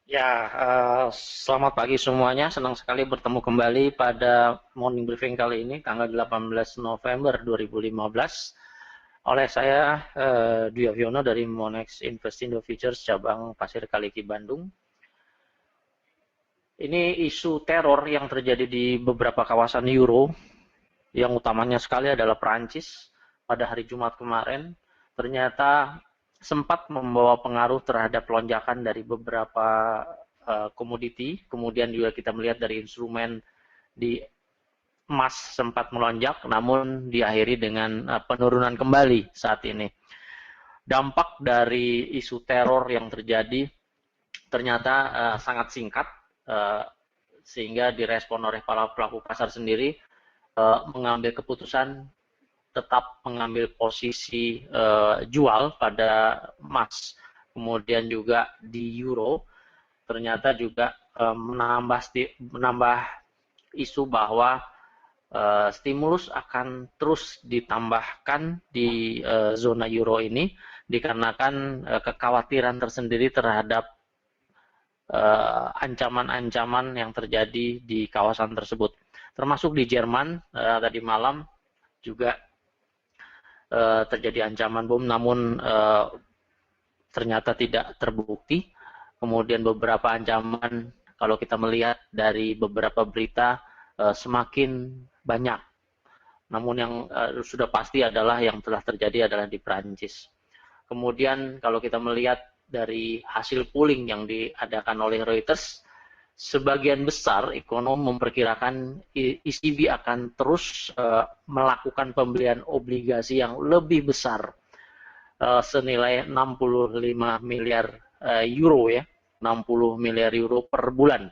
Ya, selamat pagi semuanya. Senang sekali bertemu kembali pada morning briefing kali ini, tanggal 18 November 2015. Oleh saya, Dwi Aviono dari Monex Investindo Futures cabang Pasir Kaliki, Bandung. Ini isu teror yang terjadi di beberapa kawasan Euro, yang utamanya sekali adalah Perancis pada hari Jumat kemarin. Ternyata sempat membawa pengaruh terhadap lonjakan dari beberapa komoditi. Kemudian juga kita melihat dari instrumen di emas sempat melonjak, namun diakhiri dengan penurunan kembali saat ini. Dampak dari isu teror yang terjadi ternyata sangat singkat, uh, sehingga direspon oleh para pelaku pasar sendiri, mengambil keputusan tetap mengambil posisi jual pada emas, kemudian juga di euro. Ternyata juga menambah isu bahwa stimulus akan terus ditambahkan di zona euro ini dikarenakan kekhawatiran tersendiri terhadap ancaman-ancaman yang terjadi di kawasan tersebut. Termasuk di Jerman tadi malam juga terjadi ancaman bom, namun ternyata tidak terbukti. Kemudian beberapa ancaman, kalau kita melihat dari beberapa berita, semakin banyak. Namun yang sudah pasti adalah yang telah terjadi adalah di Perancis. Kemudian kalau kita melihat dari hasil polling yang diadakan oleh Reuters, sebagian besar ekonom memperkirakan ECB akan terus melakukan pembelian obligasi yang lebih besar, senilai 65 miliar euro ya, 60 miliar euro per bulan.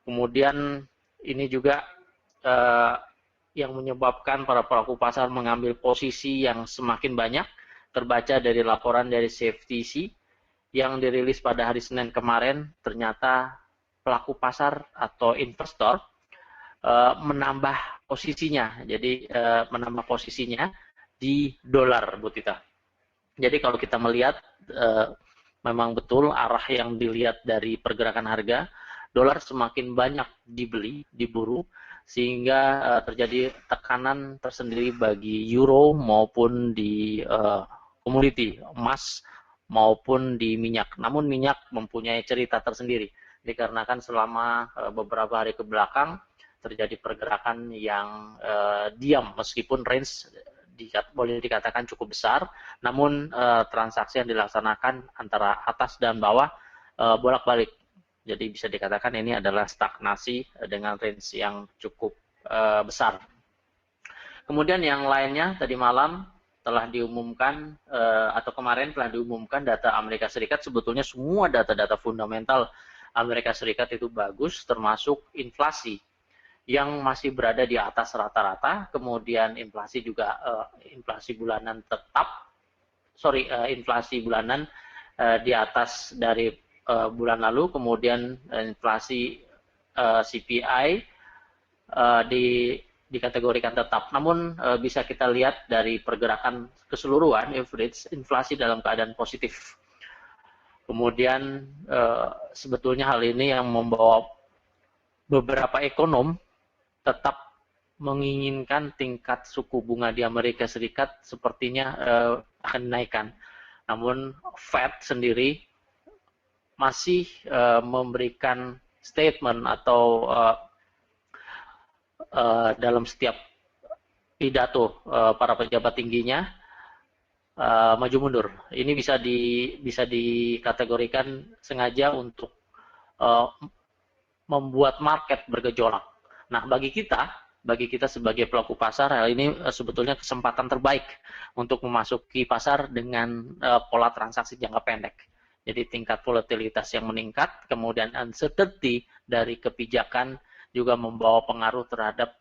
Kemudian ini juga uh, yang menyebabkan para pelaku pasar mengambil posisi yang semakin banyak, terbaca dari laporan dari CFTC yang dirilis pada hari Senin kemarin. Ternyata pelaku pasar atau investor menambah posisinya, jadi menambah posisinya di dolar, Bu Tita. Jadi kalau kita melihat, memang betul arah yang dilihat dari pergerakan harga, dolar semakin banyak dibeli, diburu, sehingga terjadi tekanan tersendiri bagi euro maupun di komoditi emas maupun di minyak. Namun minyak mempunyai cerita tersendiri, dikarenakan selama beberapa hari ke belakang terjadi pergerakan yang diam, meskipun range boleh dikatakan cukup besar, namun transaksi yang dilaksanakan antara atas dan bawah bolak-balik. Jadi bisa dikatakan ini adalah stagnasi dengan range yang cukup besar. Kemudian yang lainnya tadi malam telah diumumkan atau kemarin telah diumumkan data Amerika Serikat. Sebetulnya semua data-data fundamental Amerika Serikat itu bagus, termasuk inflasi yang masih berada di atas rata-rata. Kemudian inflasi juga inflasi bulanan inflasi bulanan di atas dari bulan lalu. Kemudian inflasi CPI dikategorikan tetap. Namun bisa kita lihat dari pergerakan keseluruhan average inflasi dalam keadaan positif. Kemudian sebetulnya hal ini yang membawa beberapa ekonom tetap menginginkan tingkat suku bunga di Amerika Serikat sepertinya akan dinaikkan. Namun Fed sendiri masih memberikan statement atau dalam setiap pidato para pejabat tingginya maju mundur. Ini bisa dikategorikan sengaja untuk uh, membuat market bergejolak. Nah, bagi kita sebagai pelaku pasar, hal ini sebetulnya kesempatan terbaik untuk memasuki pasar dengan pola transaksi jangka pendek. Jadi tingkat volatilitas yang meningkat, kemudian uncertainty dari kebijakan juga membawa pengaruh terhadap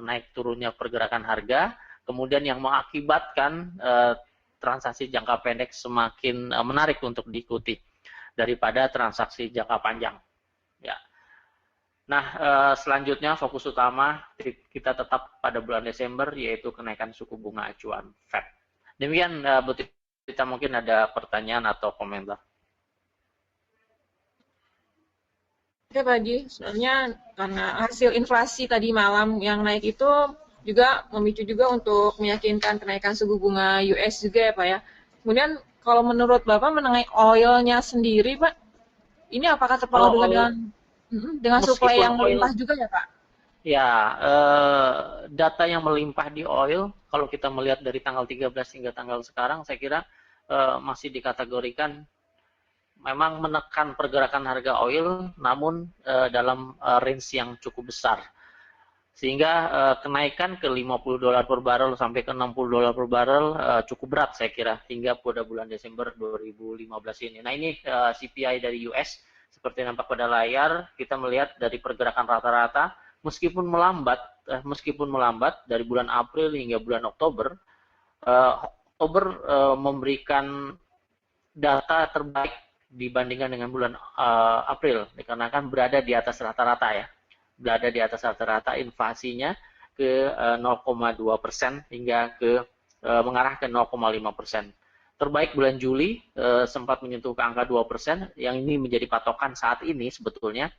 naik turunnya pergerakan harga, kemudian yang mengakibatkan transaksi jangka pendek semakin menarik untuk diikuti daripada transaksi jangka panjang. Ya. Nah, selanjutnya fokus utama kita tetap pada bulan Desember, yaitu kenaikan suku bunga acuan Fed. Demikian, Bu Tita, mungkin ada pertanyaan atau komentar. Oke Pak Haji, sebenarnya karena hasil inflasi tadi malam yang naik itu juga memicu juga untuk meyakinkan kenaikan suku bunga US juga ya Pak ya. Kemudian kalau menurut Bapak mengenai oilnya sendiri Pak, ini apakah terpengaruh Kalau juga oil, dengan supply meskipun yang oil, melimpah juga ya Pak? ya, data yang melimpah di oil, kalau kita melihat dari tanggal 13 hingga tanggal sekarang, saya kira masih dikategorikan memang menekan pergerakan harga oil, namun dalam range yang cukup besar. Sehingga kenaikan ke $50 per barrel sampai ke $60 per barrel cukup berat saya kira hingga pada bulan Desember 2015 ini. Nah ini CPI dari US seperti nampak pada layar, kita melihat dari pergerakan rata-rata meskipun melambat dari bulan April hingga bulan Oktober, memberikan data terbaik dibandingkan dengan bulan April dikarenakan berada di atas rata-rata ya, berada di atas rata-rata inflasinya ke 0,2% hingga ke mengarah ke 0,5%. Terbaik bulan Juli sempat menyentuh ke angka 2%, yang ini menjadi patokan saat ini sebetulnya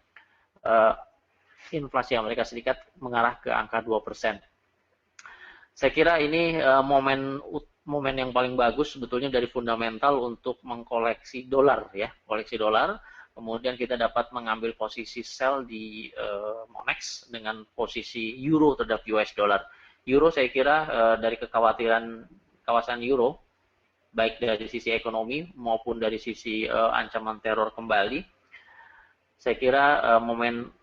inflasi Amerika Serikat mengarah ke angka 2%. Saya kira ini momen yang paling bagus sebetulnya dari fundamental untuk mengkoleksi dolar ya, koleksi dolar. Kemudian kita dapat mengambil posisi sell di Monex dengan posisi euro terhadap US dollar. Euro saya kira dari kekhawatiran kawasan euro, baik dari sisi ekonomi maupun dari sisi ancaman teror kembali, saya kira momen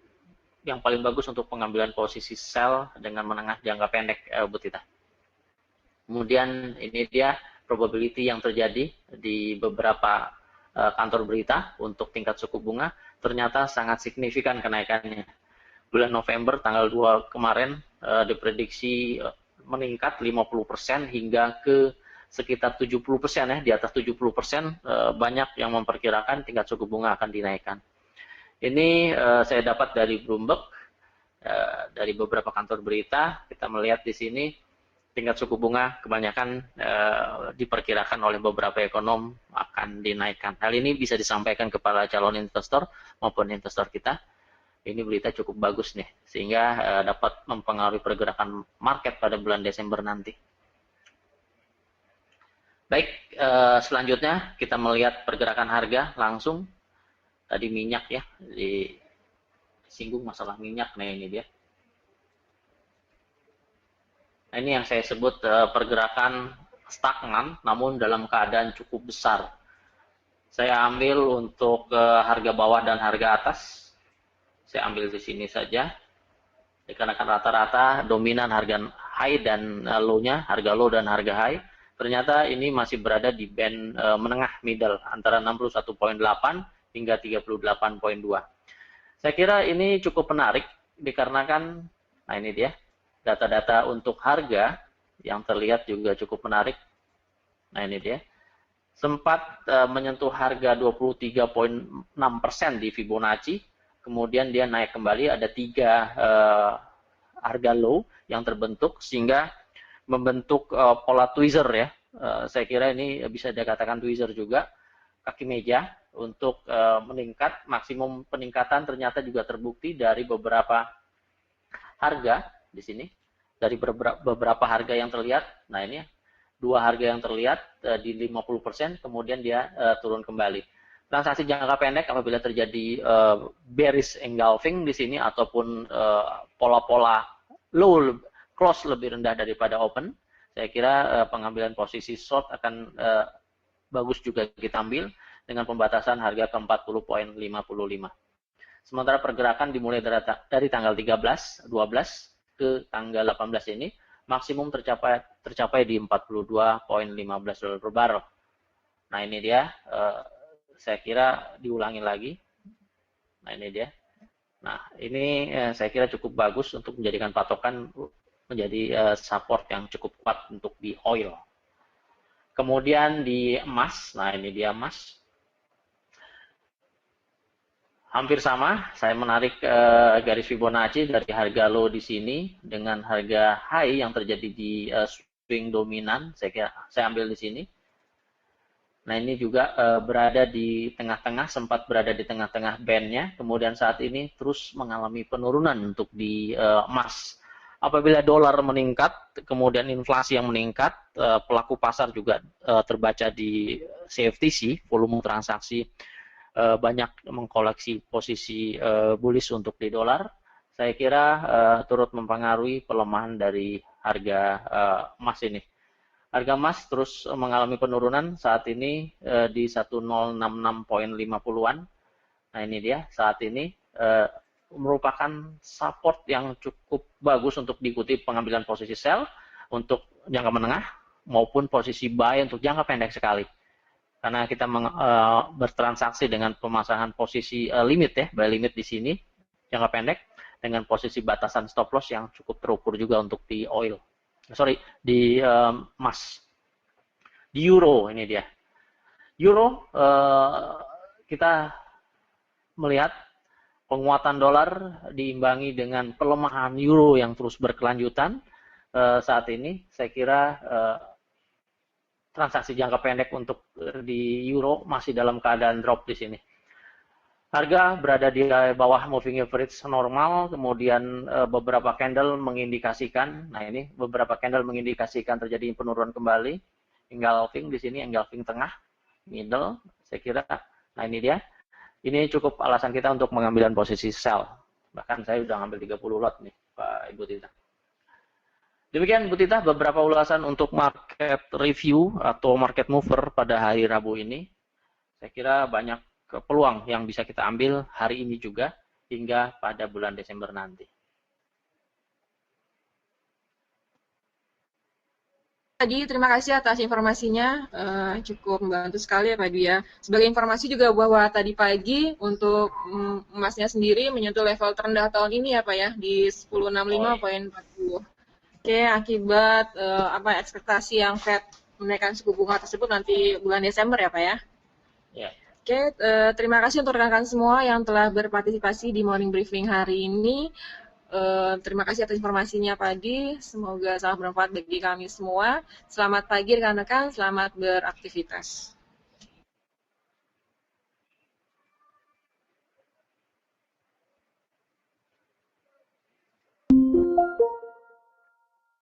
yang paling bagus untuk pengambilan posisi sell dengan menengah jangka pendek, Bu Tita. Kemudian ini dia probability yang terjadi di beberapa kantor berita untuk tingkat suku bunga, ternyata sangat signifikan kenaikannya. Bulan November tanggal 2 kemarin diprediksi meningkat 50% hingga ke sekitar 70% ya, di atas 70% banyak yang memperkirakan tingkat suku bunga akan dinaikkan. Ini saya dapat dari Bloomberg, dari beberapa kantor berita. Kita melihat di sini tingkat suku bunga kebanyakan diperkirakan oleh beberapa ekonom akan dinaikkan. Hal ini bisa disampaikan kepada calon investor maupun investor kita. Ini berita cukup bagus nih, sehingga dapat mempengaruhi pergerakan market pada bulan Desember nanti. Baik, selanjutnya kita melihat pergerakan harga langsung. Tadi minyak ya, disinggung masalah minyak, nah ini dia. Nah, ini yang saya sebut pergerakan stagnan, namun dalam keadaan cukup besar. Saya ambil untuk harga bawah dan harga atas. Saya ambil di sini saja. Dikarenakan rata-rata dominan harga high dan low-nya, harga low dan harga high. Ternyata ini masih berada di band menengah middle antara 61,8 hingga 38,2. Saya kira ini cukup menarik dikarenakan, nah ini dia, data-data untuk harga yang terlihat juga cukup menarik. Nah ini dia, sempat menyentuh harga 23,6% di Fibonacci, kemudian dia naik kembali, ada 3 harga low yang terbentuk sehingga membentuk pola tweezer ya. Saya kira ini bisa dikatakan tweezer juga, kaki meja untuk meningkat. Maksimum peningkatan ternyata juga terbukti dari beberapa harga di sini, dari beberapa harga yang terlihat. Nah ini 2 harga yang terlihat di 50%, kemudian dia turun kembali. Transaksi jangka pendek apabila terjadi bearish engulfing di sini ataupun pola-pola low close lebih rendah daripada open, saya kira pengambilan posisi short akan bagus juga kita ambil dengan pembatasan harga ke 40,55. Sementara pergerakan dimulai dari tanggal 13, 12 ke tanggal 18 ini, maksimum tercapai di 42,15 dolar per barrel. Nah ini dia, saya kira diulangi lagi. Nah ini dia. Nah ini saya kira cukup bagus untuk menjadikan patokan, menjadi support yang cukup kuat untuk di oil. Kemudian di emas, nah ini dia emas. Hampir sama, saya menarik garis Fibonacci dari harga low di sini dengan harga high yang terjadi di swing dominan. Saya ambil di sini. Nah, ini juga berada di tengah-tengah, sempat berada di tengah-tengah bandnya, kemudian saat ini terus mengalami penurunan untuk di emas. Apabila dolar meningkat, kemudian inflasi yang meningkat, pelaku pasar juga terbaca di CFTC, volume transaksi banyak mengkoleksi posisi bullish untuk di dolar. Saya kira turut mempengaruhi pelemahan dari harga emas ini. Harga emas terus mengalami penurunan saat ini di 1066.50-an. Nah, ini dia saat ini merupakan support yang cukup bagus untuk diikuti pengambilan posisi sell untuk jangka menengah maupun posisi buy untuk jangka pendek sekali. Karena kita bertransaksi dengan pemasangan posisi limit ya, buy limit di sini jangka pendek dengan posisi batasan stop loss yang cukup terukur juga untuk di oil. Sorry, di emas. Di euro ini dia. Euro kita melihat penguatan dolar diimbangi dengan pelemahan euro yang terus berkelanjutan saat ini. Saya kira transaksi jangka pendek untuk di euro masih dalam keadaan drop di sini. Harga berada di bawah moving average normal, kemudian beberapa candle mengindikasikan, nah ini beberapa candle mengindikasikan terjadi penurunan kembali. Engulfing di sini, engulfing tengah, middle, saya kira. Nah, ini dia. Ini cukup alasan kita untuk mengambil posisi sell. Bahkan saya sudah ngambil 30 lot nih, Pak Ibu Tita. Demikian Bu Tita, beberapa ulasan untuk market review atau market mover pada hari Rabu ini. Saya kira banyak peluang yang bisa kita ambil hari ini juga hingga pada bulan Desember nanti. Tadi terima kasih atas informasinya, cukup membantu sekali ya Pak Dwi ya. Sebagai informasi juga bahwa tadi pagi untuk emasnya sendiri menyentuh level terendah tahun ini ya Pak ya, di 1065.40. Oke, akibat ekspektasi yang Fed menaikkan suku bunga tersebut nanti bulan Desember ya Pak ya. Ya. Oke, terima kasih untuk rekan-rekan semua yang telah berpartisipasi di morning briefing hari ini. Terima kasih atas informasinya Pak Adi. Semoga sangat bermanfaat bagi kami semua. Selamat pagi rekan-rekan, selamat beraktivitas.